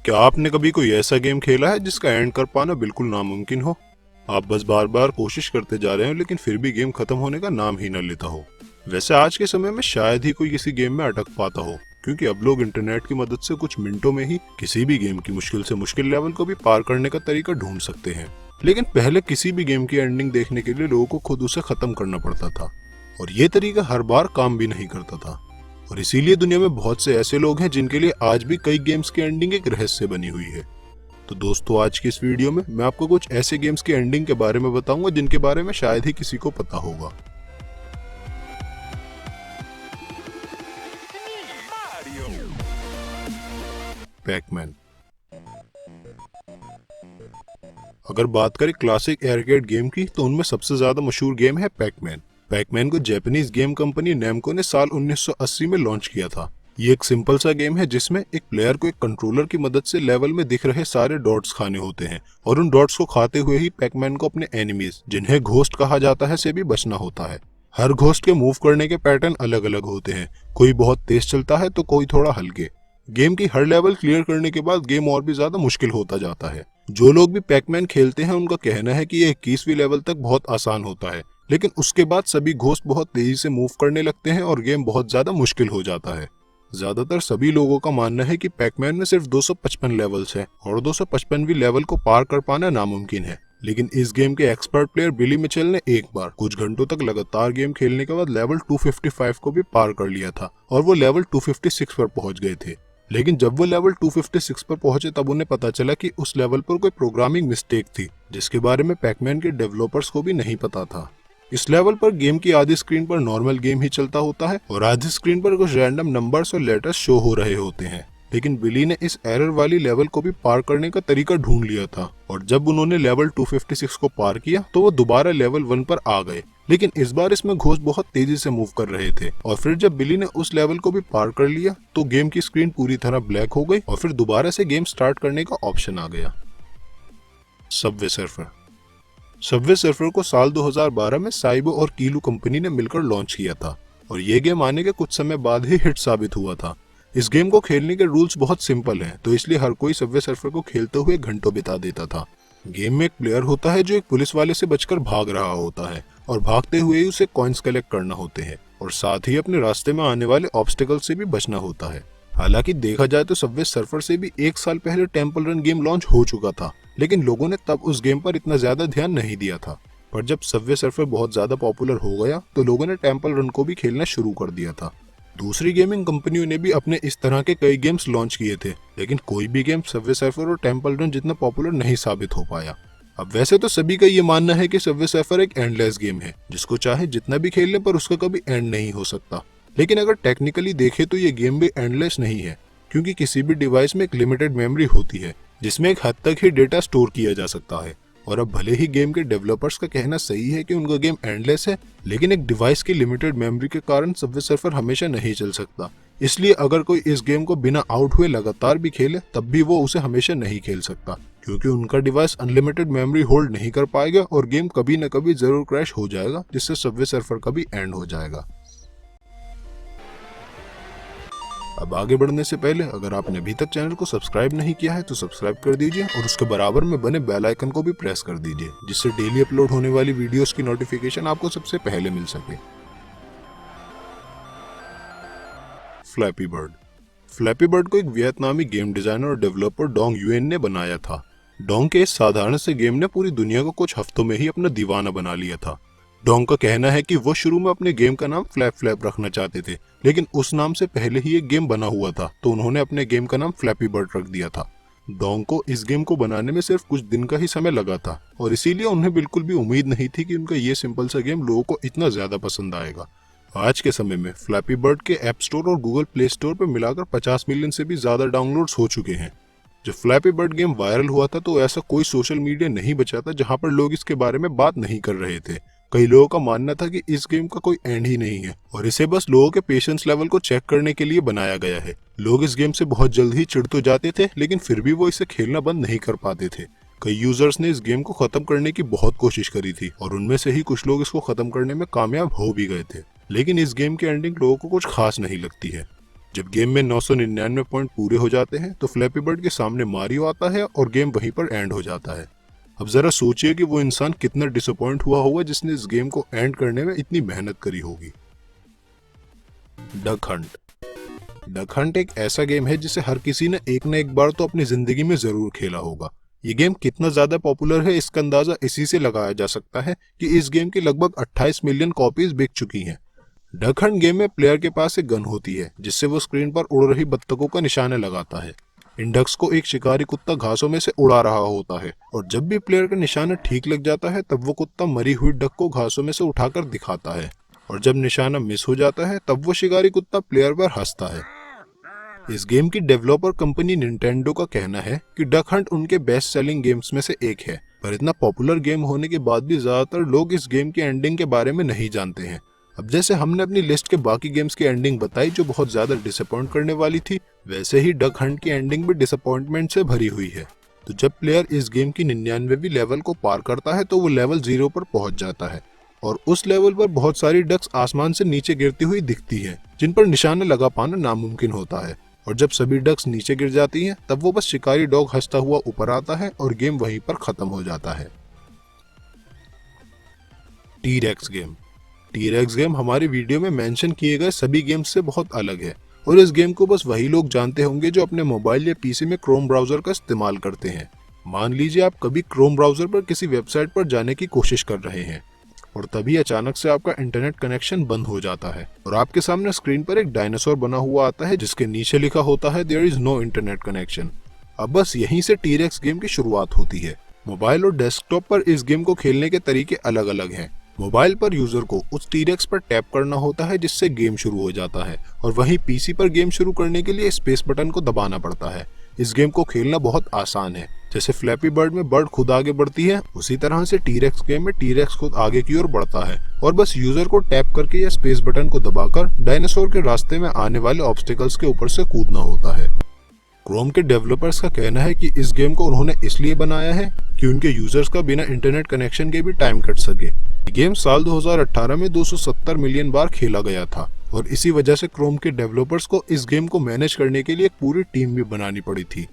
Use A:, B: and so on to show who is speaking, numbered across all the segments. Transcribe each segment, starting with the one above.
A: क्या आपने कभी कोई ऐसा गेम खेला है जिसका एंड कर पाना बिल्कुल नामुमकिन हो? आप बस बार बार कोशिश करते जा रहे हो लेकिन फिर भी गेम खत्म होने का नाम ही न लेता हो। वैसे आज के समय में शायद ही कोई किसी गेम में अटक पाता हो, क्योंकि अब लोग इंटरनेट की मदद से कुछ मिनटों में ही किसी भी गेम की मुश्किल से मुश्किल लेवल को भी पार करने का तरीका ढूंढ सकते हैं। लेकिन पहले किसी भी गेम की एंडिंग देखने के लिए लोगों को खुद उसे खत्म करना पड़ता था, और ये तरीका हर बार काम भी नहीं करता था। और इसीलिए दुनिया में बहुत से ऐसे लोग हैं जिनके लिए आज भी कई गेम्स की एंडिंग एक रहस्य बनी हुई है। तो दोस्तों, आज की इस वीडियो में मैं आपको कुछ ऐसे गेम्स की एंडिंग के बारे में बताऊंगा जिनके बारे में शायद ही किसी को पता होगा। पैकमैन। अगर बात करें क्लासिक आर्केड गेम की, तो उनमें सबसे ज्यादा मशहूर गेम है पैकमैन। पैकमैन को जापानीज गेम कंपनी नेमको ने साल 1980 में लॉन्च किया था। ये एक सिंपल सा गेम है जिसमें एक प्लेयर को एक कंट्रोलर की मदद से लेवल में दिख रहे सारे डॉट्स खाने होते हैं, और उन डॉट्स को खाते हुए ही पैकमैन को अपने एनिमीज, जिन्हें घोस्ट कहा जाता है, से भी बचना होता है। हर घोस्ट के मूव करने के पैटर्न अलग अलग होते हैं, कोई बहुत तेज चलता है तो कोई थोड़ा हल्के। गेम की हर लेवल क्लियर करने के बाद गेम और भी ज्यादा मुश्किल होता जाता है। जो लोग भी पैकमैन खेलते हैं उनका कहना है कि ये 21वीं लेवल तक बहुत आसान होता है, लेकिन उसके बाद सभी घोस्ट बहुत तेजी से मूव करने लगते हैं और गेम बहुत ज्यादा मुश्किल हो जाता है। ज्यादातर सभी लोगों का मानना है कि पैकमैन में सिर्फ 255 लेवल्स हैं और 255वीं लेवल को पार कर पाना नामुमकिन है। लेकिन इस गेम के एक्सपर्ट प्लेयर बिली मिचेल ने एक बार कुछ घंटों तक लगातार गेम खेलने के बाद लेवल 255 को भी पार कर लिया था, और वो लेवल 256 पर पहुंच गए थे। लेकिन जब वो लेवल 256 पर पहुंचे तब उन्हें पता चला कि उस लेवल पर कोई प्रोग्रामिंग मिस्टेक थी, जिसके बारे में पैकमैन के डेवलपर्स को भी नहीं पता था। इस लेवल पर गेम की आधी स्क्रीन पर नॉर्मल गेम ही चलता होता है और आधी स्क्रीन पर कुछ रैंडम नंबर्स और लेटर्स शो हो रहे होते हैं। लेकिन बिली ने इस एरर वाली लेवल को भी पार करने का तरीका ढूंढ लिया था, और जब उन्होंने लेवल 256 को पार किया तो वो दोबारा लेवल 1 पर आ गए। लेकिन इस बार इसमें घोस्ट बहुत तेजी से मूव कर रहे थे, और फिर जब बिली ने उस लेवल को भी पार कर लिया तो गेम की स्क्रीन पूरी तरह ब्लैक हो गई और फिर दोबारा से गेम स्टार्ट करने का ऑप्शन आ गया। Subway surfer. सबवे सर्फर को साल 2012 में साइबो और कीलू कंपनी ने मिलकर लॉन्च किया था, और ये गेम आने के कुछ समय बाद ही हिट साबित हुआ था। इस गेम को खेलने के रूल्स बहुत सिंपल हैं, तो इसलिए हर कोई सबवे सर्फर को खेलते हुए घंटों बिता देता था। गेम में एक प्लेयर होता है जो एक पुलिस वाले से बचकर भाग रहा होता है, और भागते हुए ही उसे कॉइन्स कलेक्ट करना होते हैं, और साथ ही अपने रास्ते में आने वाले ऑब्स्टिकल से भी बचना होता है। हालांकि देखा जाए तो सबवे सर्फर से भी 1 साल पहले टेम्पल रन गेम लॉन्च हो चुका था, लेकिन लोगों ने तब उस गेम पर इतना ज्यादा ध्यान नहीं दिया था। पर जब सबवे सर्फर बहुत ज्यादा पॉपुलर हो गया तो लोगों ने टेम्पल रन को भी खेलना शुरू कर दिया था। दूसरी गेमिंग कंपनियों ने भी अपने इस तरह के कई गेम्स लॉन्च किए थे, लेकिन कोई भी गेम सबवे सर्फर और टेम्पल रन जितना पॉपुलर नहीं साबित हो पाया। अब वैसे तो सभी का ये मानना है कि सबवे सर्फर एक एंडलेस गेम है, जिसको चाहे जितना भी खेल ले पर उसका कभी एंड नहीं हो सकता। लेकिन अगर टेक्निकली देखें तो ये गेम भी एंडलेस नहीं है, क्योंकि किसी भी डिवाइस में एक लिमिटेड मेमोरी होती है जिसमें एक हद तक ही डेटा स्टोर किया जा सकता है। और अब भले ही गेम के डेवलपर्स का कहना सही है कि उनका गेम एंडलेस है, लेकिन एक डिवाइस की लिमिटेड मेमोरी के कारण सबवे सर्फर हमेशा नहीं चल सकता। इसलिए अगर कोई इस गेम को बिना आउट हुए लगातार भी खेले तब भी वो उसे हमेशा नहीं खेल सकता, क्योंकि उनका डिवाइस अनलिमिटेड मेमोरी होल्ड नहीं कर पाएगा और गेम कभी न कभी जरूर क्रैश हो जाएगा, जिससे सबवे सर्फर का भी एंड हो जाएगा। अब आगे बढ़ने से पहले अगर आपने अभी तक चैनल को सब्सक्राइब नहीं किया है तो सब्सक्राइब कर दीजिए, और उसके बराबर में बने बेल आइकन को भी प्रेस कर दीजिए, जिससे डेली अपलोड होने वाली वीडियोस की नोटिफिकेशन आपको सबसे पहले मिल सके। Flappy bird. फ्लैपी बर्ड को एक वियतनामी गेम डिजाइनर और डेवलपर डोंग युएन ने बनाया था। डोंग के इस साधारण से गेम ने पूरी दुनिया को कुछ हफ्तों में ही अपना दीवाना बना लिया था। डोंग का कहना है कि वो शुरू में अपने गेम का नाम फ्लैप फ्लैप रखना चाहते थे, लेकिन उस नाम से पहले ही एक गेम बना हुआ था, तो उन्होंने अपने गेम का नाम फ्लैपी बर्ड रख दिया था। डोंग को इस गेम को बनाने में सिर्फ कुछ दिन का ही समय लगा था, और इसीलिए उन्हें बिल्कुल भी उम्मीद नहीं थी कि उनका ये सिंपल सा गेम लोगों को इतना ज्यादा पसंद आएगा। आज के समय में फ्लैपी बर्ड के ऐप स्टोर और गूगल प्ले स्टोर पर मिलाकर 50 मिलियन से भी ज्यादा डाउनलोड्स हो चुके हैं। जब फ्लैपी बर्ड गेम वायरल हुआ था तो ऐसा कोई सोशल मीडिया नहीं बचा था जहां पर लोग इसके बारे में बात नहीं कर रहे थे। कई लोगों का मानना था कि इस गेम का कोई एंड ही नहीं है, और इसे बस लोगों के पेशेंस लेवल को चेक करने के लिए बनाया गया है। लोग इस गेम से बहुत जल्द ही चिढ़ तो जाते थे, लेकिन फिर भी वो इसे खेलना बंद नहीं कर पाते थे। कई यूजर्स ने इस गेम को खत्म करने की बहुत कोशिश करी थी, और उनमें से ही कुछ लोग इसको खत्म करने में कामयाब हो भी गए थे। लेकिन इस गेम की एंडिंग लोगों को कुछ खास नहीं लगती है। जब गेम में 999 पॉइंट पूरे हो जाते हैं तो फ्लैपी बर्ड के सामने मारियो आता है और गेम वहीं पर एंड हो जाता है। अब जरा सोचिए कि वो इंसान कितना डिसअपॉइंट हुआ होगा जिसने इस गेम को एंड करने में इतनी मेहनत करी होगी। Duck Hunt. डक हंट एक ऐसा गेम है जिसे हर किसी ने एक न एक बार तो अपनी जिंदगी में जरूर खेला होगा। ये गेम कितना ज्यादा पॉपुलर है इसका अंदाजा इसी से लगाया जा सकता है कि इस गेम की लगभग 28 मिलियन कॉपीज बिक चुकी हैं। डक हंट गेम में प्लेयर के पास एक गन होती है जिससे वो स्क्रीन पर उड़ रही बत्तखों का निशाना लगाता है। इन डक्स को एक शिकारी कुत्ता घासों में से उड़ा रहा होता है और जब भी प्लेयर का निशाना ठीक लग जाता है तब वो कुत्ता मरी हुई डक को घासों में से उठाकर दिखाता है और जब निशाना मिस हो जाता है तब वो शिकारी कुत्ता प्लेयर पर हंसता है। इस गेम की डेवलपर कंपनी निंटेंडो का कहना है कि डक हंट उनके बेस्ट सेलिंग गेम्स में से एक है, पर इतना पॉपुलर गेम होने के बाद भी ज्यादातर लोग इस गेम की एंडिंग के बारे में नहीं जानते हैं। अब जैसे हमने अपनी लिस्ट के बाकी गेम्स की एंडिंग बताई जो बहुत ज्यादा डिसअपॉइंट करने वाली थी, वैसे ही डक हंट की एंडिंग भी डिसअपॉइंटमेंट से भरी हुई है। तो जब प्लेयर इस गेम की 99वीं लेवल को पार करता है तो वो लेवल 0 पर पहुंच जाता है और उस लेवल पर बहुत सारी डक्स आसमान से नीचे गिरती हुई दिखती है जिन पर निशाना लगा पाना नामुमकिन होता है और जब सभी डक्स नीचे गिर जाती हैं तब वो बस शिकारी डॉग हंसता हुआ ऊपर आता है और गेम वहीं पर खत्म हो जाता है। T-rex game. टी-रेक्स गेम हमारे वीडियो में मेंशन किए गए सभी गेम्स से बहुत अलग है और इस गेम को बस वही लोग जानते होंगे जो अपने मोबाइल या पीसी में क्रोम ब्राउजर का इस्तेमाल करते हैं। मान लीजिए आप कभी क्रोम ब्राउजर पर किसी वेबसाइट पर जाने की कोशिश कर रहे हैं और तभी अचानक से आपका इंटरनेट कनेक्शन बंद हो जाता है और आपके सामने स्क्रीन पर एक डायनासोर बना हुआ आता है जिसके नीचे लिखा होता है there is no internet connection. अब बस यहीं से टी-रेक्स गेम की शुरुआत होती है। मोबाइल और डेस्कटॉप पर इस गेम को खेलने के तरीके अलग अलग हैं। मोबाइल पर यूजर को उस टी-रेक्स पर टैप करना होता है जिससे गेम शुरू हो जाता है और वहीं पीसी पर गेम शुरू करने के लिए स्पेस बटन को दबाना पड़ता है। इस गेम को खेलना बहुत आसान है। जैसे फ्लैपी बर्ड में बर्ड खुद आगे बढ़ती है उसी तरह से टी-रेक्स गेम में टी-रेक्स खुद आगे की ओर बढ़ता है और बस यूजर को टैप करके या स्पेस बटन को दबाकर डायनासोर के रास्ते में आने वाले ऑब्स्टिकल्स के ऊपर से कूदना होता है। क्रोम के डेवलपर्स का कहना है कि इस गेम को उन्होंने इसलिए बनाया है कि उनके यूजर्स का बिना इंटरनेट कनेक्शन के भी टाइम कट सके। गेम साल 2018 में 270 मिलियन बार खेला गया था और इसी वजह से क्रोम के डेवलपर्स को इस गेम को मैनेज करने के लिए एक पूरी टीम भी बनानी पड़ी थी।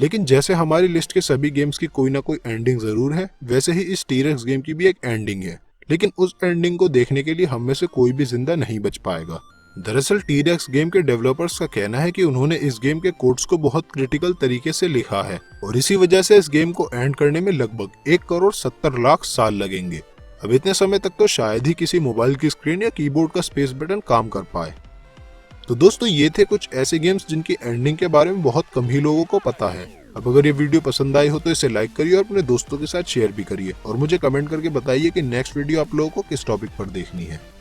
A: लेकिन जैसे हमारी लिस्ट के सभी गेम्स की कोई ना कोई एंडिंग जरूर है, वैसे ही इस टी-रेक्स गेम की भी एक एंडिंग है, लेकिन उस एंडिंग को देखने के लिए हम में से कोई भी जिंदा नहीं बच पाएगा। दरअसल टी-रेक्स गेम के डेवलपर्स का कहना है कि उन्होंने इस गेम के कोड्स को बहुत क्रिटिकल तरीके से लिखा है और इसी वजह से इस गेम को एंड करने में लगभग 1 करोड़ 70 लाख साल लगेंगे। अब इतने समय तक तो शायद ही किसी मोबाइल की स्क्रीन या कीबोर्ड का स्पेस बटन काम कर पाए। तो दोस्तों ये थे कुछ ऐसे गेम्स जिनकी एंडिंग के बारे में बहुत कम ही लोगों को पता है। अब अगर ये वीडियो पसंद आई हो तो इसे लाइक करिए और अपने दोस्तों के साथ शेयर भी करिए और मुझे कमेंट करके बताइए कि नेक्स्ट वीडियो आप लोगों को किस टॉपिक पर देखनी है।